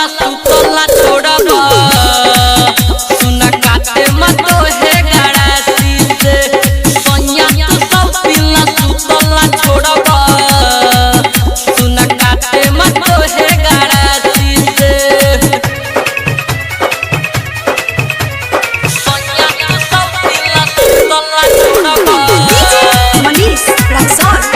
पीला सुतला छोड़बा सुना काटे मत है गड़ासी से सोनिया तू सब पीला सुतला छोड़बा सुना काटे मत है गड़ासी से सोनिया तू सब पीला सुतला छोड़बा मनीष रक्सौल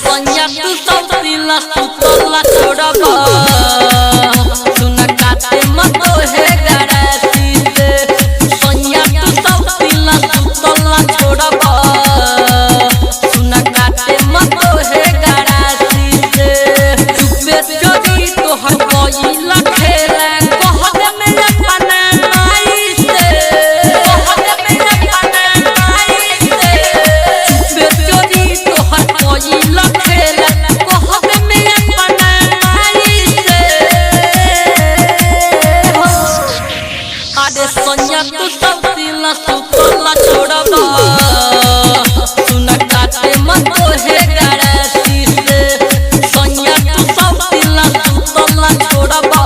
सोनिया तू सब पीला सुतला छोड़बा सुना काटे मत है गड़ासी से सोनिया तू सब पीला सुतला छोड़बा सुना काटे मत है गड़ासी से चुपे चोरी तो हर कोई लखेला कहत में अपना नाई से कहत में अपना नाई से चुपे चोरी तो हर कोई सोनिया तू सब पीला सुतला छोड़बा सुना काटे मत है गड़ासी से सोनिया तू सब पीला सुतला छोड़बा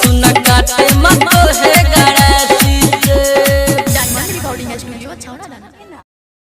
सुना काटे मत है गड़ासी से डायमंड रिकॉर्डिंग स्टूडियो छौड़ा दाना।